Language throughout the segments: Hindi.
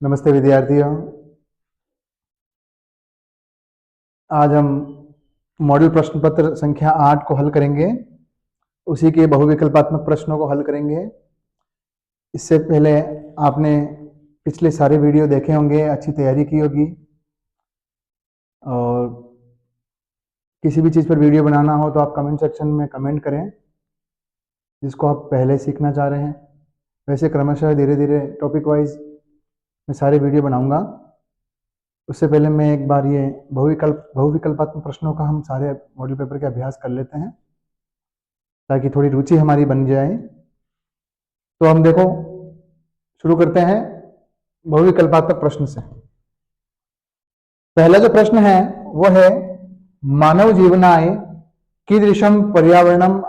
नमस्ते विद्यार्थियों। आज हम मॉड्यूल प्रश्न पत्र संख्या 8 को हल करेंगे। उसी के बहुविकल्पात्मक प्रश्नों को हल करेंगे। इससे पहले आपने पिछले सारे वीडियो देखे होंगे, अच्छी तैयारी की होगी। और किसी भी चीज़ पर वीडियो बनाना हो तो आप कमेंट सेक्शन में कमेंट करें जिसको आप पहले सीखना चाह रहे हैं। वैसे क्रमशः धीरे धीरे टॉपिक वाइज मैं सारे वीडियो बनाऊंगा। उससे पहले मैं एक बार ये बहुविकल्पात्मक प्रश्नों का हम सारे मॉडल पेपर के अभ्यास कर लेते हैं ताकि थोड़ी रुचि हमारी बन जाए। तो हम देखो शुरू करते हैं बहुविकल्पात्मक प्रश्न से। पहला जो प्रश्न है वो है मानव जीवनाय कीदृशं पर्यावरणम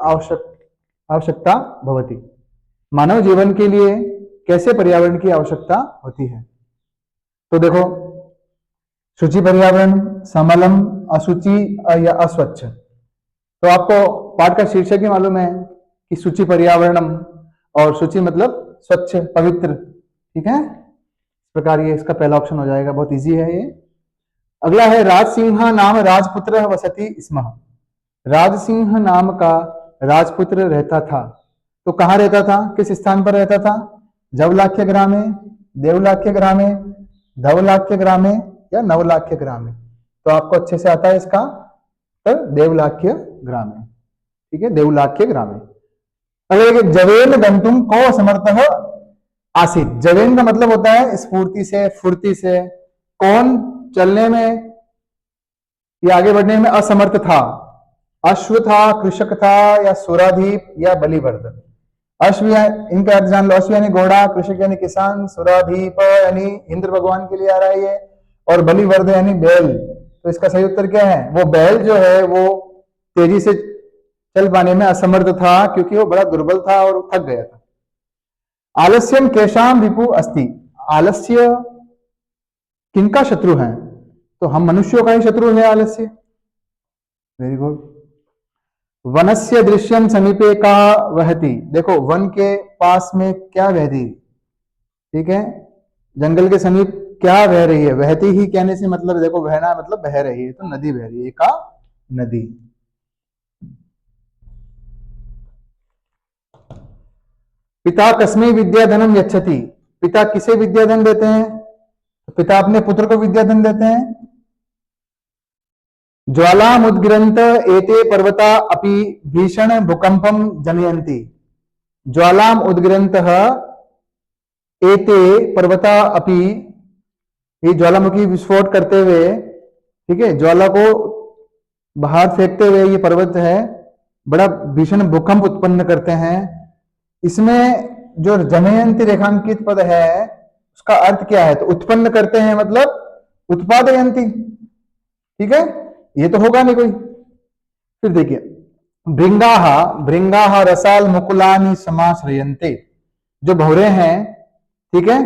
आवश्यकता भवति। मानव जीवन के लिए कैसे पर्यावरण की आवश्यकता होती है। तो देखो, शुचि पर्यावरण, समलम, अशुचि या अस्वच्छ। तो आपको पाठ का शीर्षक ही मालूम है कि शुचि पर्यावरणम, और शुचि मतलब स्वच्छ, पवित्र। ठीक है, इस प्रकार ये इसका पहला ऑप्शन हो जाएगा। बहुत इजी है ये। अगला है राजसिंह नाम राजपुत्र वसति स्म। राजसिंह नाम का राजपुत्र रहता था। तो कहाँ रहता था, किस स्थान पर रहता था? जवलाख्य ग्रामे, देवलाख्य ग्रामे, धवलाख्य ग्रामे या नवलाख्य ग्रामे। तो आपको अच्छे से आता है इसका उत्तर देवलाख्य ग्रामे। ठीक है, देवलाख्य ग्रामे। अगर जवेन गंतुम को असमर्थः आसीत। जवेन का मतलब होता है स्फूर्ति से, फुर्ती से। कौन चलने में या आगे बढ़ने में असमर्थ था? अश्व था, कृषक था या सुराधीप या बलिवर्ध। अश्व, इनका अर्थ जान लो। अश्व यानी घोड़ा, कृषक यानी किसान, सुराधीप यानी इंद्र भगवान के लिए आ रहा है ये, और बलिवर्ध यानी बैल। तो इसका सही उत्तर क्या है? वो बैल जो है वो तेजी से चल पाने में असमर्थ था क्योंकि वो बड़ा दुर्बल था और थक गया था। आलस्यम केशाम विपु अस्ति। आलस्य किनका शत्रु है? तो हम मनुष्यों का ही शत्रु है आलस्य। Very good. वनस्य दृश्यम समीपे का वहति। देखो, वन के पास में क्या बहती? ठीक है, जंगल के समीप क्या बह रही है? बहती ही कहने से मतलब देखो, बहना मतलब बह रही है, तो नदी बह रही है। का नदी। पिता कस्मै विद्याधनम यच्छति। पिता किसे विद्याधन देते हैं? पिता अपने पुत्र को विद्याधन देते हैं। ज्वालामुद्गिरन्त एते पर्वता अपि भीषण भूकंपम जनयन्ति। ज्वालाम उद्गिरन्तः एते पर्वता अपि, ये ज्वालामुखी विस्फोट करते हुए, ठीक है, ज्वाला को बाहर फेंकते हुए ये पर्वत है, बड़ा भीषण भूकंप उत्पन्न करते हैं। इसमें जो जनयंती रेखांकित पद है उसका अर्थ क्या है? तो उत्पन्न करते हैं मतलब उत्पादयंती। ठीक है, ये तो होगा नहीं कोई। फिर देखिए, भृंगाहा, भृंगाहा रसाल मुकुलानि समाश्रयन्ते। जो भौरे हैं, ठीक है,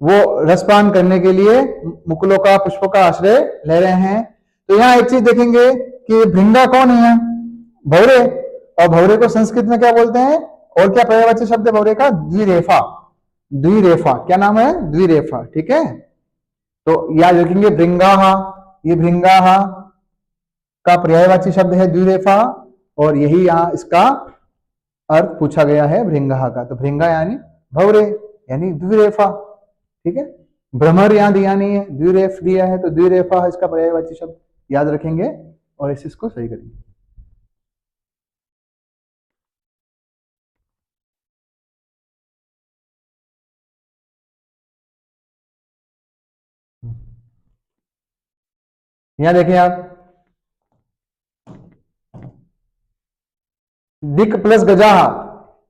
वो रसपान करने के लिए मुकुलों का, पुष्पों का आश्रय ले रहे हैं। तो यहां एक चीज देखेंगे कि भृंगा कौन है? भौरे। और भौरे को संस्कृत में क्या बोलते हैं? और क्या पर्यायवाची शब्द है भौरे का? द्विरेफा। द्विरेफा क्या नाम है? द्विरेफा। ठीक है, तो याद रखेंगे भृंगाहा, ये भृंगाहा का पर्यायवाची शब्द है द्विरेफा, और यही यहां इसका अर्थ पूछा गया है भृंगाहा का। तो भृंगा यानी भौरे यानी द्विरेफा। ठीक है, भ्रमर यहां दिया नहीं है, द्विरेफ दिया है, तो द्विरेफा इसका पर्यायवाची शब्द। याद रखेंगे और इसको सही करेंगे। यहां देखिए आप, दिक प्लस गजा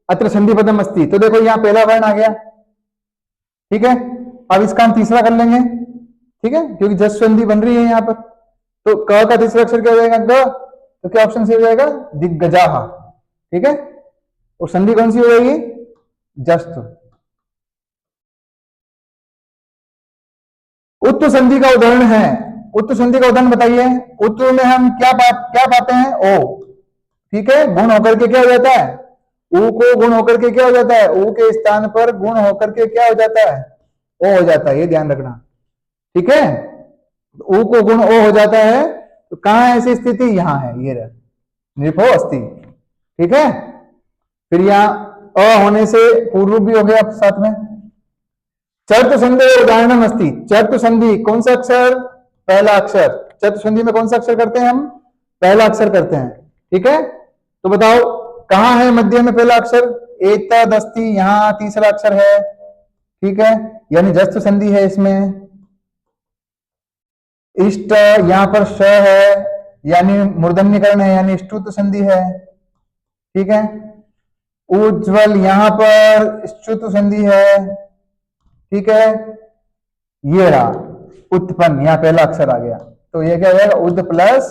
अत्र संधि पदम अस्ति। तो देखो यहां पहला वर्ण आ गया। ठीक है, अब इसका हम तीसरा कर लेंगे। ठीक है, क्योंकि जस संधि बन रही है यहां पर। तो क का तीसरा अक्षर क्या हो जाएगा? ग। तो क्या ऑप्शन से हो जाएगा? दिग्गजाहा। ठीक है, और संधि कौन सी हो जाएगी? जस्त। उत्तु संधि का उदाहरण है। उत्तु संधि का उदाहरण बताइए। उत्तु में हम क्या पाते हैं? ओ। ठीक है, गुण होकर के क्या हो जाता है? ऊ को गुण होकर के क्या हो जाता है? ऊ के स्थान पर गुण होकर के क्या हो जाता है? ओ हो जाता है, ये ध्यान रखना। ठीक है, ऊ को गुण ओ हो जाता है, तो कहां है ऐसी स्थिति? यहां है, ये रहा नृपो अस्ति। ठीक है, फिर यहां अ होने से पूर्व रूप भी हो गया साथ में। चर्तु संधि उदाहरण अस्ति। चर्तु संधि कौन सा अक्षर? पहला अक्षर। चर्तु संधि में कौन सा अक्षर करते हैं हम? पहला अक्षर करते हैं। ठीक है, तो बताओ कहां है मध्य में पहला अक्षर? एतद अस्ति, यहां तीसरा अक्षर है। ठीक है, यानी जस्तु संधि है इसमें। इष्ट यहां पर श है, यानी मूर्धन्यकरण है, यानी ष्टुत संधि है। ठीक है, उज्ज्वल यहां पर ष्टुत संधि है। ठीक है, ये रहा उत्पन्न, यहां पहला अक्षर आ गया, तो ये क्या हो जाएगा? उद प्लस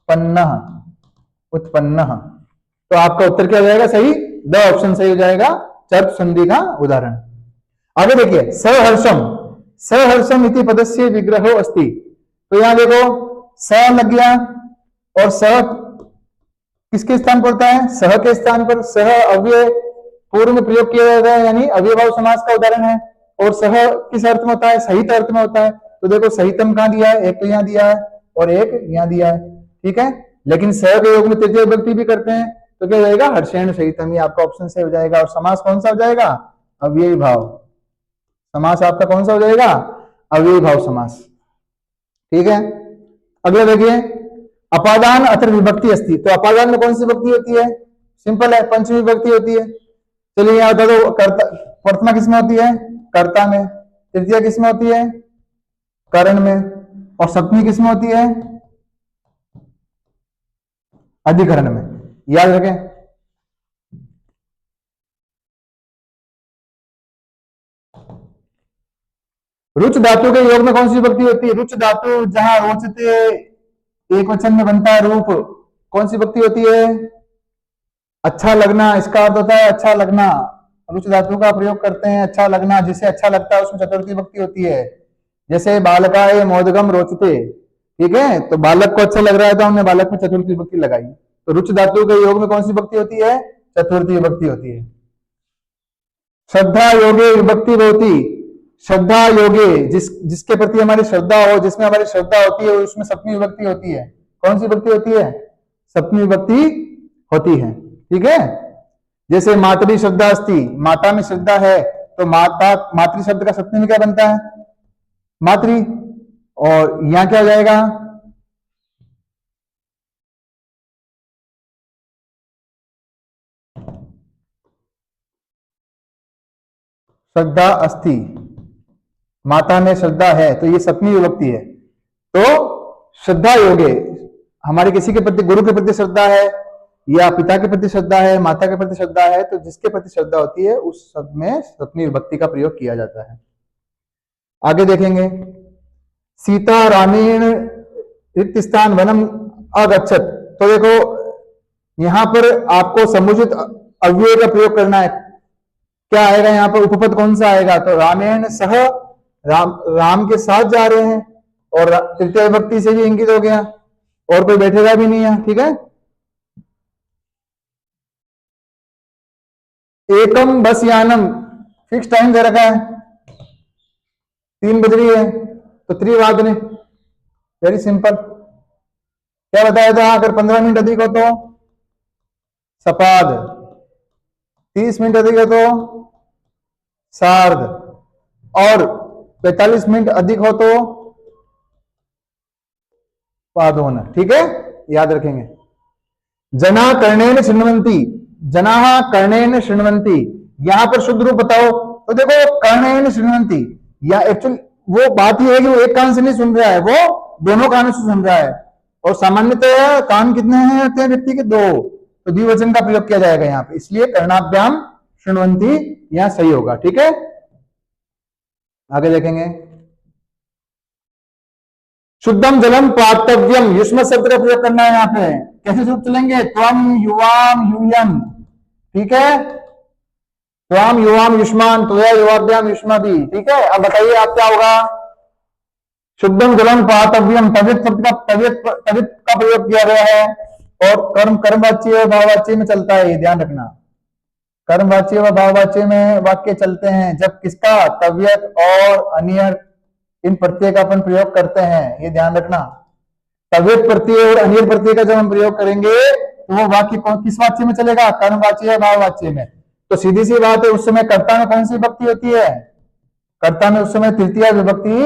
पन्न, उत्पन्न। तो आपका उत्तर क्या हो जाएगा? सही, द ऑप्शन सही हो जाएगा, चर्त संधि का उदाहरण। आगे देखिए, सहर्षम। सहर्षम इति पदस्य विग्रहो अस्ति। तो यहां देखो स लग गया, और स किसके स्थान पर होता है? सह के स्थान पर। सह अव्यय पूर्व में प्रयोग किया जाता है, यानी अव्ययभाव समास का उदाहरण है। और सह किस अर्थ में होता है? सहित अर्थ में होता है। तो देखो सहितम कहां दिया है? एक तो यहां दिया है और एक यहां दिया है। ठीक है, लेकिन सह के योग में तृतीय विभक्ति भी करते हैं, तो क्या हो जाएगा? हर्षेण सहितम, ये आपका ऑप्शन से हो जाएगा। और समास कौन सा हो जाएगा? अव्ययी भाव समास आपका कौन सा हो जाएगा? अव्ययी भाव समास। ठीक है, अगला देखिए, अपादान अत्र विभक्ति अस्ति। तो अपादान में कौन सी विभक्ति होती है? सिंपल है, पंचमी विभक्ति होती है। चलिए यहां बता दो, कर्ता प्रथमा किसमें होती है? कर्ता में। तृतीया किसमें होती है? करण में। और सप्तमी किसमें होती है? अधिकरण में। याद रखें। रुच धातु के योग में कौन सी विभक्ति होती है? रुच धातु जहां रोचते एक वचन में बनता है रूप, कौन सी विभक्ति होती है? अच्छा लगना, इसका अर्थ होता है अच्छा लगना। रुच धातु का प्रयोग करते हैं, अच्छा लगना, जिसे अच्छा लगता है उसमें चतुर्थी विभक्ति होती है। जैसे बालकाय मोदगम रोचते। ठीक है, तो बालक को अच्छा लग रहा है तो हमने बालक में चतुर्थी विभक्ति लगाई। तो रुच धातु के योग में कौन सी विभक्ति होती है? चतुर्थी विभक्ति होती है। श्रद्धा योगे विभक्ति होती। श्रद्धा योगे, जिसके प्रति हमारी श्रद्धा हो, जिसमें हमारी श्रद्धा होती है, उसमें सप्तमी विभक्ति होती है। कौन सी विभक्ति होती है? सप्तमी विभक्ति होती है। ठीक है, जैसे मातृ श्रद्धा अस्ति, माता में श्रद्धा है, तो माता मातृ शब्द का सप्तमी में क्या बनता है? मातृ। और यहां क्या हो जाएगा? श्रद्धा अस्ति, माता में श्रद्धा है, तो ये सप्तमी विभक्ति है। तो श्रद्धा योगे, हमारे किसी के प्रति, गुरु के प्रति श्रद्धा है, या पिता के प्रति श्रद्धा है, माता के प्रति श्रद्धा है, तो जिसके प्रति श्रद्धा होती है उस शब्द में सप्तमी विभक्ति का प्रयोग किया जाता है। आगे देखेंगे, सीता रामेण रिक्त स्थान वनम अगच्छत। तो देखो यहां पर आपको समुचित अव्यय का प्रयोग करना है। क्या आएगा यहां पर? उपपद कौन सा आएगा? तो रामेण सह, राम के साथ जा रहे हैं, और तृतीय विभक्ति से भी इंगित हो गया, और कोई बैठेगा भी नहीं है। ठीक है, एकम बस यानम, फिक्स टाइम दे रखा है, 3 बज रही है, तो त्रिवादने, वेरी सिंपल। क्या बताया था? अगर 15 मिनट अधिक हो तो सपाद, 30 मिनट अधिक हो तो सार्ध, और 45 मिनट अधिक हो तो पादोन। ठीक है, याद रखेंगे। जना कर्णेन शृण्वन्ति, जना कर्णेन शृण्वन्ति, यहां पर शुद्ध रूप बताओ। तो देखो कर्णेन शृण्वन्ति, या एक्चुअली वो बात ही है कि वो एक कान से नहीं सुन रहा है, वो दोनों कानों से सुन रहा है। और सामान्यतः कान कितने हैं होते हैं व्यक्ति के? 2, तो द्विवचन का प्रयोग किया जाएगा यहाँ पे, इसलिए कर्णाभ्याम शृण्वन्ति यहां सही होगा। ठीक है, आगे देखेंगे, शुद्धम जलम पातव्यम, युष्म शब्द का प्रयोग करना है यहाँ पे। कैसे सूत्र चलेंगे? त्वम युवाम यूयम। ठीक है, त्वम युवाम युष्मान, त्वया युवाभ्याम युष्माभि। ठीक है, अब बताइए आप क्या होगा? शुद्धम जलम पातव्यम, तवित शब्द का तवित का प्रयोग किया गया है, और कर्म कर्मवाच्य और भाववाच्य में चलता है, ये ध्यान रखना। कर्मवाच्य व भाववाच्य में वाक्य चलते हैं जब किसका, तव्यत और अनियर, इन प्रत्यय का अपन प्रयोग करते हैं, ये ध्यान रखना। तव्यत प्रत्यय और अनियर प्रत्यय का जब हम प्रयोग करेंगे तो वो वाक्य किस वाच्य में चलेगा, कर्मवाच्य या भाववाच्य में। तो सीधी सी बात है, उस समय कर्ता में कौन सी विभक्ति होती है, कर्ता में उस समय तृतीय विभक्ति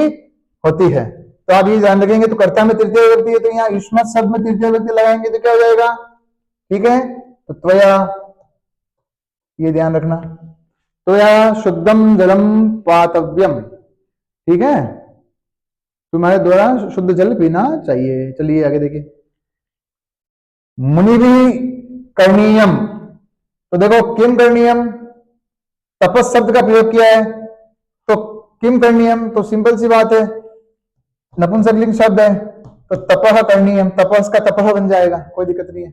होती है। तो आप ये ध्यान रखेंगे, तो कर्ता में तृतीय विभक्ति है, तो यहाँ युष्मत शब्द में तृतीय विभक्ति लगाएंगे तो क्या हो जाएगा, ठीक है। तो त्वया, ये ध्यान रखना, त्वया शुद्धम जलम पातव्यम, ठीक है, तुम्हारे द्वारा शुद्ध जल पीना चाहिए। चलिए आगे देखिए, मुनि भी करणीयम, तो देखो किम करणीयम, तपस शब्द का प्रयोग किया है, तो किम करणीयम, तो सिंपल सी बात है, नपुंसकलिंग शब्द है, तो तपह करणीयम, तपस का तपह बन जाएगा, कोई दिक्कत नहीं है।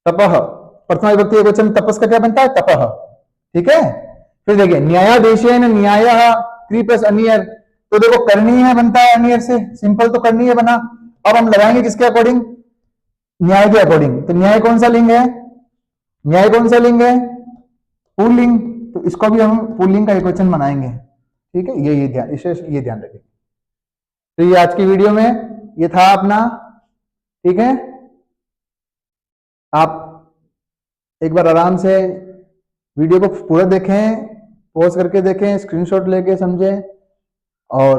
तपह प्रथमा विभक्ति एकवचन, तपस का क्या बनता है, तपह, ठीक है। फिर देखिए न्यायाधीशेन, न्याय क्री प्लस अनियर, तो देखो करणीय बनता है अनियर से, सिंपल तो करणीय बना। अब हम लगाएंगे किसके अकॉर्डिंग, न्याय के अकॉर्डिंग। तो न्याय कौन सा लिंग है, न्याय कौन सा लिंग है, पुल्लिंग, तो इसको भी हम पुल्लिंग का एकवचन बनाएंगे, ठीक है। ये ध्यान, इसे ये ध्यान रखें। तो ये आज की वीडियो में ये था अपना, ठीक है। आप एक बार आराम से वीडियो को पूरा देखें, पॉज करके देखें, स्क्रीनशॉट लेके समझें, और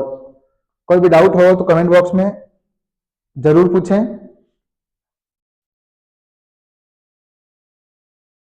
कोई भी डाउट हो तो कमेंट बॉक्स में जरूर पूछें।